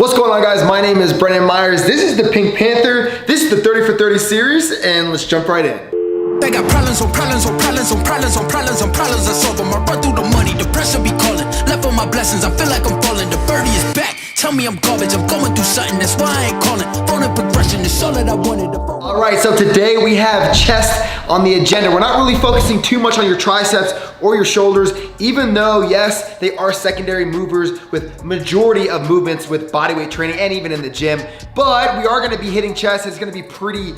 What's going on, guys? My name is Brendan Myers. This is the Pink Panther. This is the 30 for 30 series, and let's jump right in. They got problems on problems on problems on problems on problems on problems. I solve them. I run through the money. The pressure be calling. Left on my blessings. I feel like I'm falling. The birdie is back. Tell me I'm garbage. I'm going through something. That's why I ain't calling. Phone and progression is all that I wanted. All right, so today we have chest on the agenda. We're not really focusing too much on your triceps or your shoulders, even though, yes, they are secondary movers with majority of movements with bodyweight training and even in the gym. But we are gonna be hitting chest. It's gonna be pretty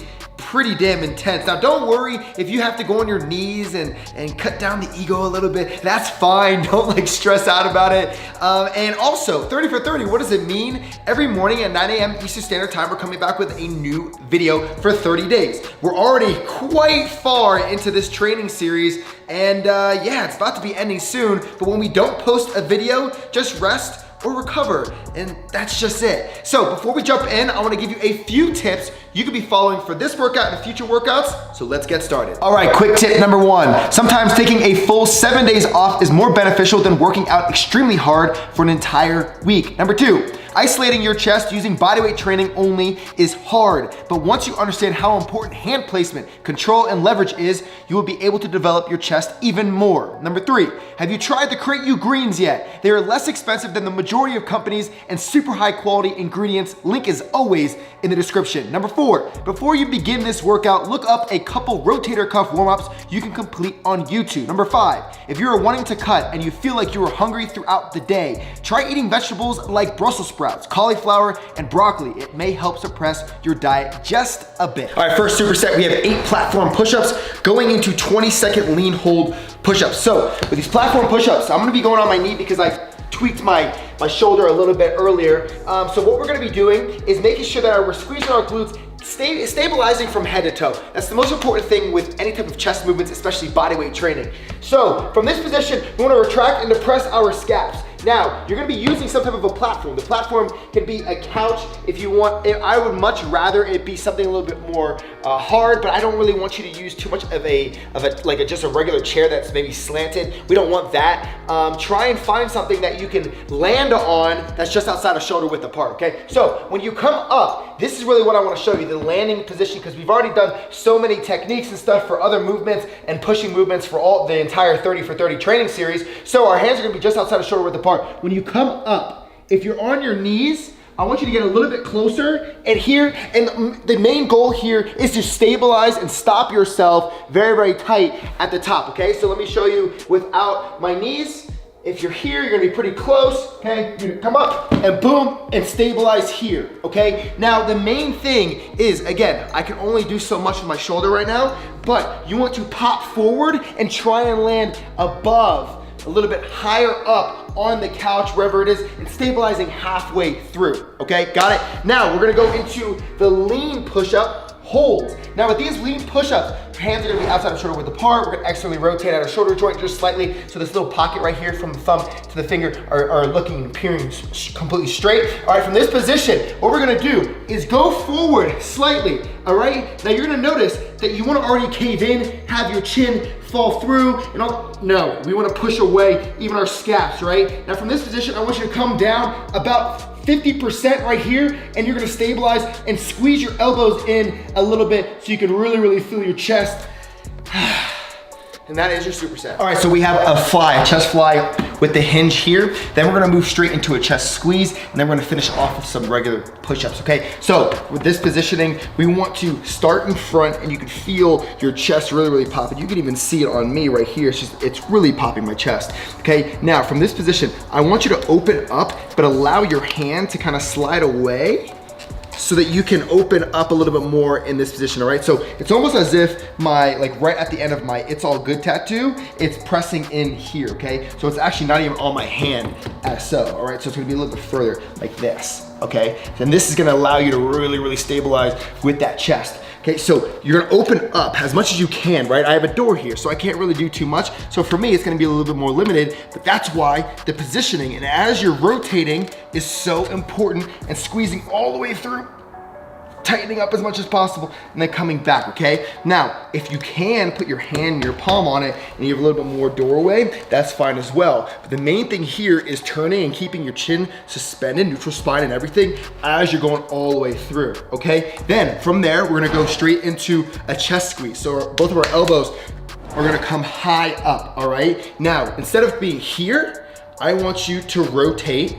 damn intense. Now, don't worry if you have to go on your knees and cut down the ego a little bit. That's fine. Don't like stress out about it. And also, 30 for 30, what does it mean? Every morning at 9 a.m. Eastern Standard Time, we're coming back with a new video for 30 days. We're already quite far into this training series, and yeah, it's about to be ending soon. But when we don't post a video, just rest or recover, and that's just it. So before we jump in, I wanna give you a few tips you could be following for this workout and future workouts, so let's get started. All right, quick tip number one. Sometimes taking a full 7 days off is more beneficial than working out extremely hard for an entire week. Number two, isolating your chest using bodyweight training only is hard, but once you understand how important hand placement, control, and leverage is, you will be able to develop your chest even more. Number three, have you tried the Create You greens yet? They are less expensive than the majority of companies and super high quality ingredients. Link is always in the description. Number four, before you begin this workout, look up a couple rotator cuff warm-ups you can complete on YouTube. Number five, if you are wanting to cut and you feel like you are hungry throughout the day, try eating vegetables like Brussels sprouts, cauliflower, and broccoli. It may help suppress your diet just a bit. All right, first superset, we have 8 platform push-ups going into 20-second lean hold push-ups. So with these platform push-ups, I'm gonna be going on my knee because I tweaked my shoulder a little bit earlier. So what we're gonna be doing is making sure that we're squeezing our glutes, stabilizing from head to toe. That's the most important thing with any type of chest movements, especially bodyweight training. So from this position, we wanna retract and depress our scaps. Now, you're gonna be using some type of a platform. The platform can be a couch if you want. I would much rather it be something a little bit more hard, but I don't really want you to use too much of just a regular chair that's maybe slanted. We don't want that. Try and find something that you can land on that's just outside of shoulder width apart, okay? So when you come up, this is really what I wanna show you, the landing position, because we've already done so many techniques and stuff for other movements and pushing movements for the entire 30 for 30 training series. So our hands are gonna be just outside of shoulder width apart. When you come up, if you're on your knees, I want you to get a little bit closer and the main goal here is to stabilize and stop yourself very, very tight at the top, okay? So let me show you without my knees. If you're here, you're gonna be pretty close, okay? You're gonna come up and boom, and stabilize here, okay? Now, the main thing is, again, I can only do so much with my shoulder right now, but you want to pop forward and try and land above, a little bit higher up on the couch, wherever it is, and stabilizing halfway through, okay? Got it? Now, we're gonna go into the lean push-up holds. Now, with these lean push-ups, hands are gonna be outside of shoulder width apart. We're gonna externally rotate our shoulder joint just slightly, so this little pocket right here from the thumb to the finger are looking and peering completely straight. All right, from this position, what we're gonna do is go forward slightly, all right? Now, you're gonna notice that you wanna already cave in, have your chin fall through, and no, we wanna push away even our scaps, right? Now, from this position, I want you to come down about 50% right here, and you're gonna stabilize and squeeze your elbows in a little bit so you can really, really feel your chest. And that is your superset. All right, so we have a chest fly with the hinge here. Then we're gonna move straight into a chest squeeze, and then we're gonna finish off with some regular push-ups, okay? So with this positioning, we want to start in front, and you can feel your chest really, really popping. You can even see it on me right here. It's really popping my chest, okay? Now, from this position, I want you to open up, but allow your hand to kind of slide away so that you can open up a little bit more in this position, all right? So it's almost as if right at the end of my It's All Good tattoo, it's pressing in here, okay? So it's actually not even on my hand as so, all right? So it's gonna be a little bit further like this, okay? And this is gonna allow you to really, really stabilize with that chest. Okay, so you're gonna open up as much as you can, right? I have a door here, so I can't really do too much. So for me, it's gonna be a little bit more limited, but that's why the positioning and as you're rotating is so important and squeezing all the way through. tightening up as much as possible, and then coming back, okay? Now, if you can put your hand and your palm on it and you have a little bit more doorway, that's fine as well. But the main thing here is turning and keeping your chin suspended, neutral spine and everything as you're going all the way through, okay? Then from there, we're gonna go straight into a chest squeeze. So both of our elbows are gonna come high up, all right? Now, instead of being here, I want you to rotate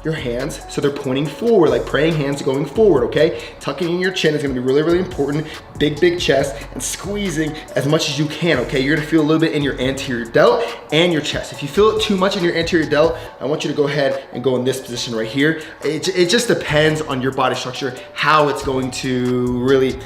your hands so they're pointing forward, like praying hands going forward, okay? Tucking in your chin is gonna be really, really important. Big chest, and squeezing as much as you can, okay? You're gonna feel a little bit in your anterior delt and your chest. If you feel it too much in your anterior delt, I want you to go ahead and go in this position right here. It just depends on your body structure, how it's going to really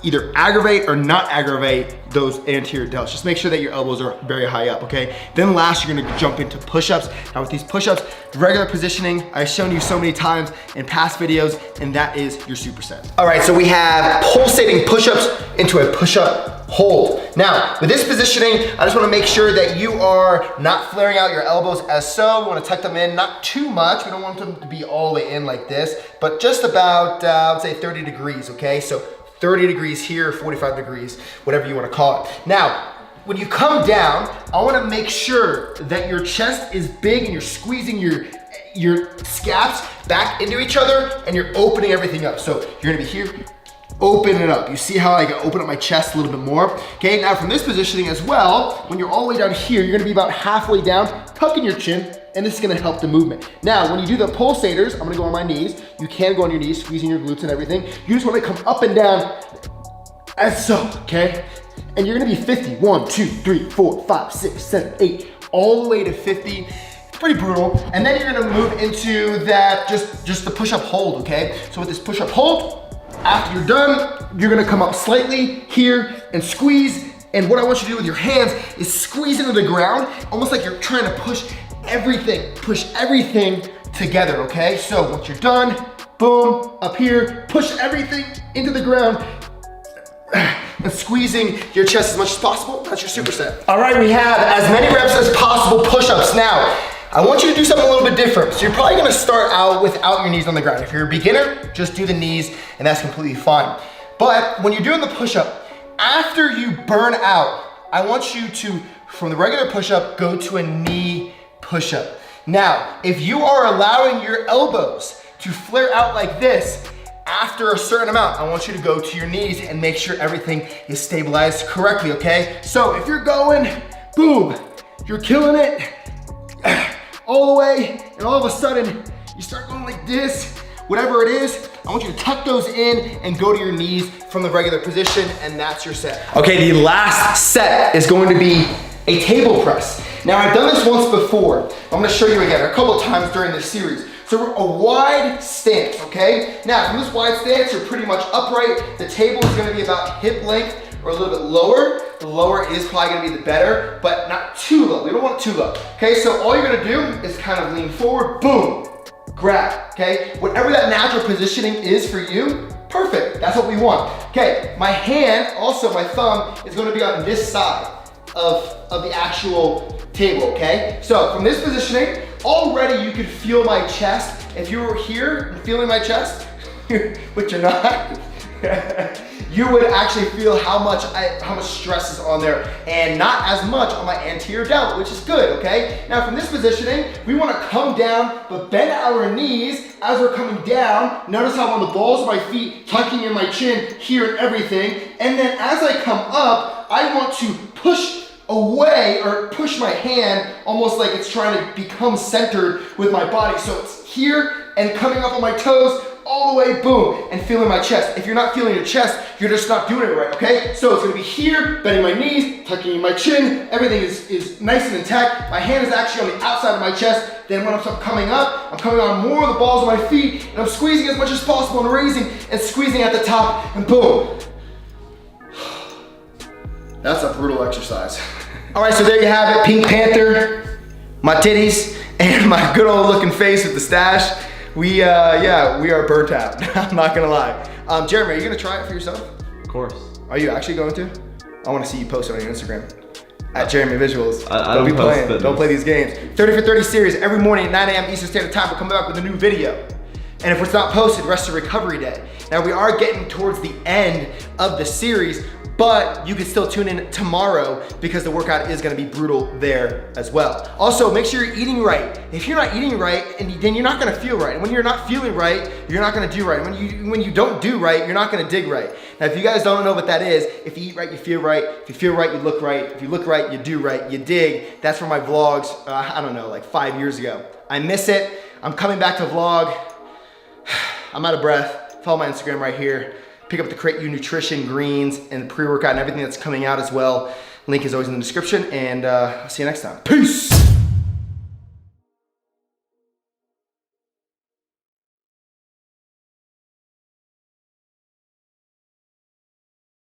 either aggravate or not aggravate those anterior delts. Just make sure that your elbows are very high up, okay? Then last, you're gonna jump into push-ups. Now with these push-ups, regular positioning, I've shown you so many times in past videos, and that is your superset. All right, so we have pulsating push-ups into a push-up hold. Now, with this positioning, I just wanna make sure that you are not flaring out your elbows as so. We wanna tuck them in, not too much. We don't want them to be all the way in like this, but just about, I would say 30 degrees, okay? So 30 degrees here, 45 degrees, whatever you wanna call it. Now, when you come down, I wanna make sure that your chest is big and you're squeezing your scaps back into each other and you're opening everything up. So you're gonna be here, open it up. You see how I can open up my chest a little bit more? Okay, now from this positioning as well, when you're all the way down here, you're gonna be about halfway down, tucking your chin, and this is gonna help the movement. Now, when you do the pulsators, I'm gonna go on my knees. You can go on your knees, squeezing your glutes and everything. You just wanna come up and down as so, okay? And you're gonna be 50, 1, 2, 3, 4, 5, 6, 7, 8, all the way to 50. It's pretty brutal. And then you're gonna move into that, just the push-up hold, okay? So with this push-up hold, after you're done, you're gonna come up slightly here and squeeze. And what I want you to do with your hands is squeeze into the ground, almost like you're trying to push everything together, okay? So once you're done, boom, up here, push everything into the ground, and squeezing your chest as much as possible. That's your superset. All right, we have as many reps as possible push-ups. Now, I want you to do something a little bit different. So you're probably gonna start out without your knees on the ground. If you're a beginner, just do the knees, and that's completely fine. But when you're doing the push-up, after you burn out, I want you to, from the regular push-up, go to a knee push-up. Now, if you are allowing your elbows to flare out like this, after a certain amount, I want you to go to your knees and make sure everything is stabilized correctly, okay? So if you're going, boom, you're killing it, all the way, and all of a sudden, you start going like this, whatever it is, I want you to tuck those in and go to your knees from the regular position, and that's your set. Okay, the last set is going to be a table press. Now, I've done this once before. I'm gonna show you again, a couple of times during this series. So a wide stance, okay? Now, from this wide stance, you're pretty much upright. The table is gonna be about hip length or a little bit lower. The lower is probably gonna be the better, but not too low. We don't want it too low. Okay, so all you're gonna do is kind of lean forward, boom, grab, okay? Whatever that natural positioning is for you, perfect, that's what we want. Okay, my hand, also my thumb, is gonna be on this side of the actual table, okay? So from this positioning, already you could feel my chest. If you were here and feeling my chest, which you're not, you would actually feel how much stress is on there, and not as much on my anterior delt, which is good, okay? Now from this positioning, we wanna come down, but bend our knees as we're coming down. Notice how I'm on the balls of my feet, tucking in my chin here and everything. And then as I come up, I want to push away or push my hand almost like it's trying to become centered with my body. So it's here and coming up on my toes, all the way, boom, and feeling my chest. If you're not feeling your chest, you're just not doing it right, okay? So it's gonna be here, bending my knees, tucking in my chin, everything is nice and intact. My hand is actually on the outside of my chest. Then when I'm coming up, I'm coming on more of the balls of my feet, and I'm squeezing as much as possible and raising and squeezing at the top, and boom. That's a brutal exercise. All right, so there you have it, Pink Panther, my titties, and my good old looking face with the stash. We are burnt out, I'm not gonna lie. Jeremy, are you gonna try it for yourself? Of course. Are you actually going to? I wanna see you post it on your Instagram. At Jeremy Visuals. I don't be playing. Don't play these games. 30 for 30 series every morning at 9 a.m. Eastern Standard Time. We'll come back with a new video. And if it's not posted, rest of recovery day. Now we are getting towards the end of the series, but you can still tune in tomorrow because the workout is gonna be brutal there as well. Also, make sure you're eating right. If you're not eating right, then you're not gonna feel right. And when you're not feeling right, you're not gonna do right. When you don't do right, you're not gonna dig right. Now, if you guys don't know what that is, if you eat right, you feel right. If you feel right, you look right. If you look right, you do right, you dig. That's from my vlogs, I don't know, like 5 years ago. I miss it. I'm coming back to vlog. I'm out of breath. Follow my Instagram right here. Pick up the Create You Nutrition greens and pre-workout and everything that's coming out as well. Link is always in the description, and I'll see you next time. Peace!